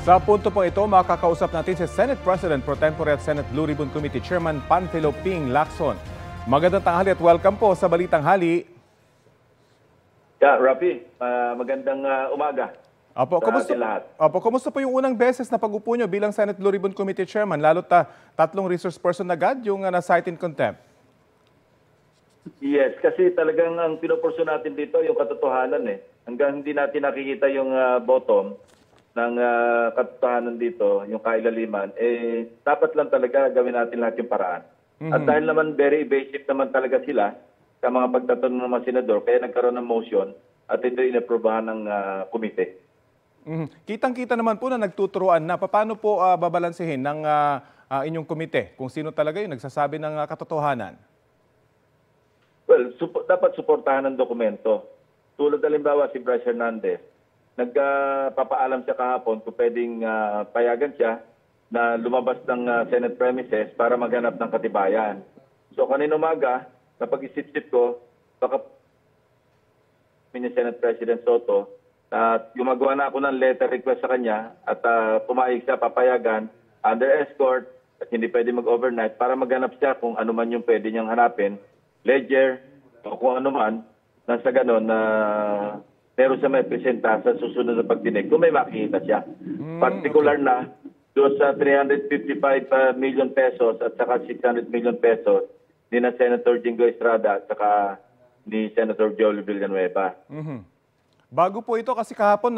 Sa punto pong ito, makakausap natin si Senate President Pro Tempore at Senate Blue Ribbon Committee Chairman Panfilo Ping Lacson. Magandang tanghali at welcome po sa Balitang Hali. Rafi, magandang umaga. Kumusta po yung unang beses na pag-upo nyo bilang Senate Blue Ribbon Committee Chairman, lalo't tatlong resource person agad yung na-cite in contempt? Yes, kasi talagang ang pinoporso natin dito yung katotohanan eh. Hanggang hindi natin nakikita yung bottom ng katotohanan dito, yung kailaliman, dapat lang talaga gawin natin lahat yung paraan. At dahil naman very evasive naman talaga sila sa mga pagtatanong ng mga senador, kaya nagkaroon ng motion at ito inaprobahan ng komite. Kitang-kita naman po na nagtuturuan na paano po babalansehin ng inyong komite kung sino talaga yung nagsasabi ng katotohanan. Well, dapat suportahan ng dokumento. Tulad halimbawa si Bryce Hernandez, nagpapaalam siya kahapon kung pwedeng payagan siya na lumabas ng Senate premises para maghanap ng katibayan. So kanina umaga, napag-isip-isip ko, baka ni Senate President Soto, at gumagawa na ako ng letter request sa kanya at pumayag siya, papayagan, under escort, at hindi pwede mag-overnight para maghanap siya kung ano man yung pwede niyang hanapin, ledger, o kung ano man, nasa ganon na meron siya may presenta sa susunod na pagdinig kung may makikita siya. Particular na doon sa 355 million pesos at saka 600 million pesos ni na Senator Jingo Estrada at saka ni Senator Joel Villanueva. Bago po ito kasi kahapon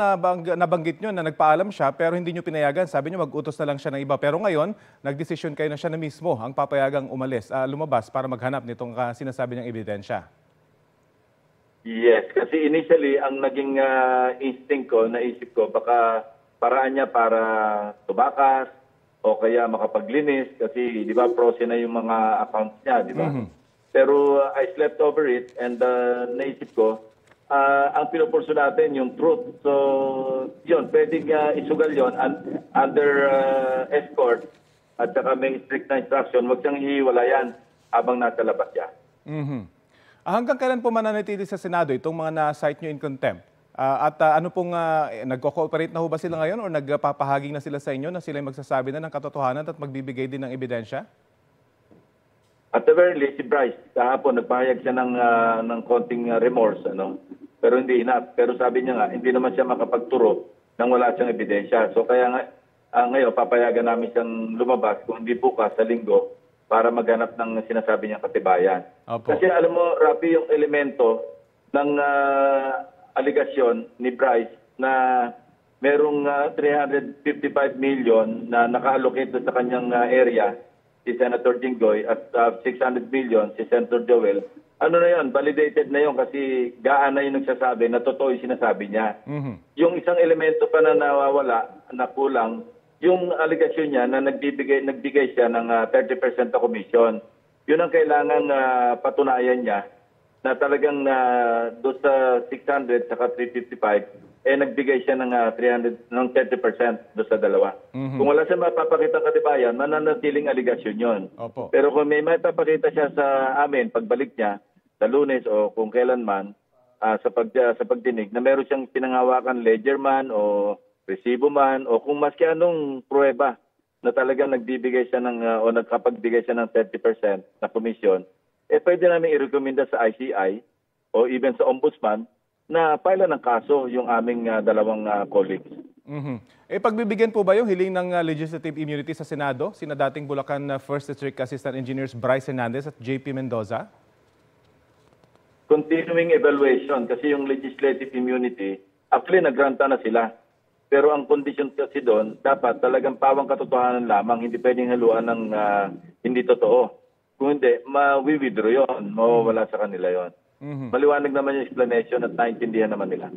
nabanggit nyo na nagpaalam siya pero hindi nyo pinayagan. Sabi nyo mag-utos na lang siya ng iba. Pero ngayon, nagdesisyon kayo na siya na mismo ang papayagang lumabas para maghanap nitong sinasabi niyang ebidensya. Yes, kasi initially ang naging instinct ko, naisip ko, baka paraan niya para tumakas o kaya makapaglinis kasi di ba frozen na yung mga accounts niya, di ba? Pero I slept over it and naisip ko, ang pinupurso natin yung truth. So, yun, pwedeng isugal yun under escort at saka may strict na instruction, huwag siyang hihiwalayan habang nasa labas siya. Hanggang kailan po mananatili sa Senado itong mga na-cite nyo in contempt? Ano pong nagko-cooperate na ho ba sila ngayon o nagpapahaging na sila sa inyo na sila magsasabi na ng katotohanan at magbibigay din ng ebidensya? At the very least, si Bryce, kahapon nagpahayag siya ng konting remorse, pero hindi enough. Pero sabi niya nga, hindi naman siya makapagturo nang wala siyang ebidensya. So kaya nga, ngayon, papayagan namin siyang lumabas kung hindi bukas sa linggo para maghanap ng sinasabi niyang katibayan. Opo. Kasi alam mo, Rafi, yung elemento ng aligasyon ni Bryce na merong 355 million na naka-allocate sa kanyang area, si Senator Jinggoy, at 600 million si Senator Joel. Ano na yun? Validated na yun kasi gaan na yung nagsasabi na totoo yung sinasabi niya. Yung isang elemento pa na nawawala, na kulang, yung aligasyon niya na nagbigay siya ng 30% na commission. Yun ang kailangan patunayan niya na talagang doon sa 600 saka 355 nagbigay siya ng 30% doon sa dalawa. Kung wala siya mapapakita katibayan, mananatiling aligasyon yun. Opo. Pero kung may mapapakita siya sa amin pagbalik niya sa Lunes o kung kailanman sa pagdinig na meron siyang pinanghawakan ledger man o resibo man o kung maski anong pruweba na talagang nagbibigay siya o nagkapagbigay siya ng 30% na komisyon, pwede namin i-recommenda sa ICI o even sa Ombudsman na file ng kaso yung aming dalawang colleagues. Pagbibigyan po ba yung hiling ng legislative immunity sa Senado, sina dating Bulacan First District Assistant Engineers Bryce Hernandez at JP Mendoza? Continuing evaluation kasi yung legislative immunity, actually nagranta na sila. Pero ang condition kasi doon, dapat talagang pawang katotohanan lamang, hindi pwedeng haluan ng hindi totoo. Kung hindi, ma-withdraw yun, mawawala sa kanila yon. Maliwanag naman yung explanation at naintindihan naman nila.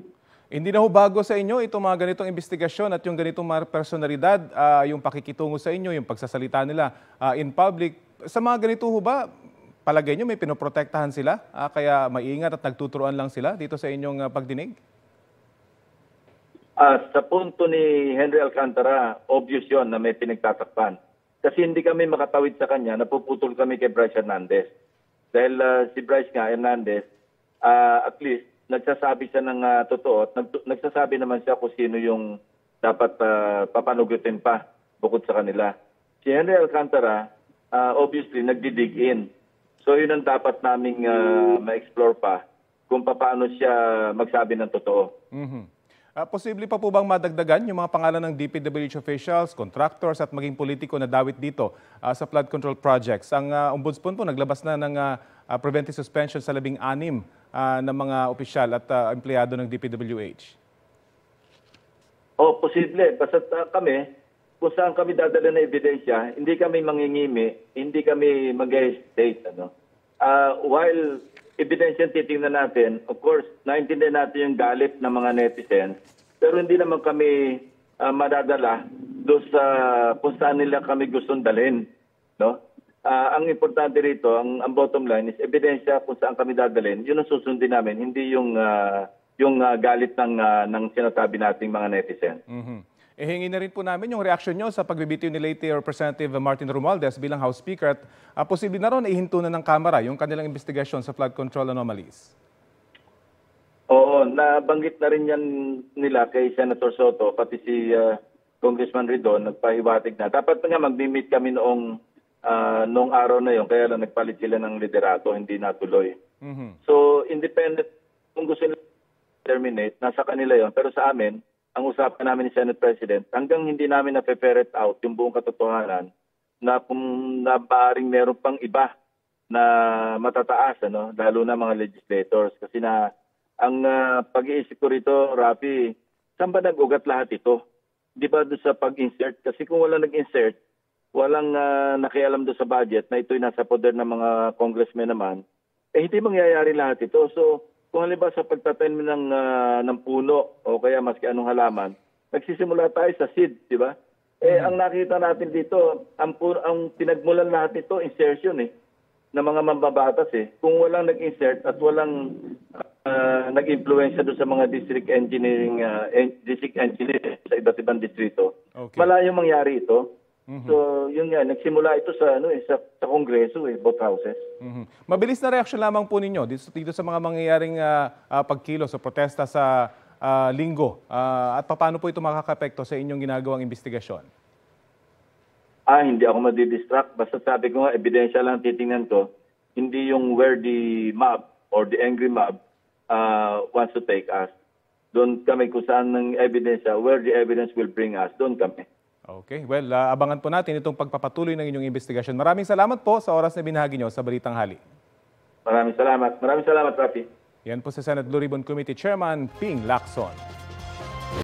Hindi na ho bago sa inyo itong mga ganitong investigasyon at yung ganitong mga personalidad, yung pakikitungo sa inyo, yung pagsasalita nila in public. Sa mga ganito ho ba, palagay nyo may pinoprotektahan sila? Kaya maingat at nagtuturuan lang sila dito sa inyong pagdinig? Sa punto ni Henry Alcantara, obvious yon na may pinagtatakpan. Kasi hindi kami makatawid sa kanya, napuputol kami kay Bryce Hernandez. Dahil si Bryce Hernandez, at least nagsasabi siya ng totoo at nagsasabi naman siya kung sino yung dapat papanugutin pa bukod sa kanila. Si Henry Alcantara, obviously, nagdidig in. So yun ang dapat naming ma-explore pa kung paano siya magsabi ng totoo. Posible pa po bang madagdagan yung mga pangalan ng DPWH officials, contractors at maging politiko na dawit dito sa flood control projects? Ang Ombudsman po naglabas na ng preventive suspension sa 16 na mga opisyal at empleyado ng DPWH. Posible. Basta kami, kung saan kami dadala na ebidensya, hindi kami mangingimi, hindi kami mag-hesitate. While ebidensya titingnan natin, of course, naintindihan natin yung galit ng mga netizens, pero hindi naman kami madadala doon sa kung saan nila kami gustong dalhin. No? Ang importante rito, ang bottom line is ebidensya kung saan kami dadalhin, yun ang susundin namin, hindi yung galit ng sinasabi nating mga netizens. Hingi na rin po namin yung reaksyon nyo sa pagbibitiw ni late Representative Martin Romualdez bilang House Speaker at posible na ron ihinto na ng Kamara yung kanilang investigasyon sa flood control anomalies. Oo, nabanggit na rin yan nila kay Senator Soto, pati si Congressman Ridon, nagpahiwatig na. Dapat nga mag-meet kami noong araw na yon, kaya lang nagpalit sila ng liderato, hindi natuloy. So, independent, kung gusto nila terminate, nasa kanila yon. Pero sa amin, ang usapan namin ni Senate President, hanggang hindi namin na-ferret out yung buong katotohanan na kung maaaring meron pang iba na matataas, lalo na mga legislators. Kasi ang pag-iisip ko rito, Rafi, saan ba nag-ugat lahat ito? Di ba doon sa pag-insert? Kasi kung walang nag-insert, walang nakialam doon sa budget na ito'y nasa poder ng mga congressmen naman, hindi mangyayari lahat ito. So, kung halimbawa sa pagtatanim ng puno o kaya maski anong halaman, nagsisimula tayo sa seed, di ba? Ang nakita natin dito, ang pinagmulan lahat nito, insertion ng mga mambabatas Kung walang nag-insert at walang nag-influensya doon sa mga district engineer sa iba't ibang distrito, malayong mangyari ito. So, yun nga, nagsimula ito sa Kongreso, both houses. Mabilis na reaksyon lamang po ninyo dito sa mga mangyayaring pagkilos o protesta sa linggo. At paano po ito makakapekto sa inyong ginagawang investigasyon? Hindi ako madidistract. Basta sabi ko nga, ebidensya lang titingnan ko. Hindi yung where the mob or the angry mob wants to take us. Doon kami kung saan ng ebidensya, where the evidence will bring us, doon kami. Okay. Well, abangan po natin itong pagpapatuloy ng inyong investigasyon. Maraming salamat po sa oras na binahagi nyo sa Balitang Hali. Maraming salamat. Maraming salamat, Rafi. Yan po si Senate Blue Ribbon Committee Chairman Ping Lacson.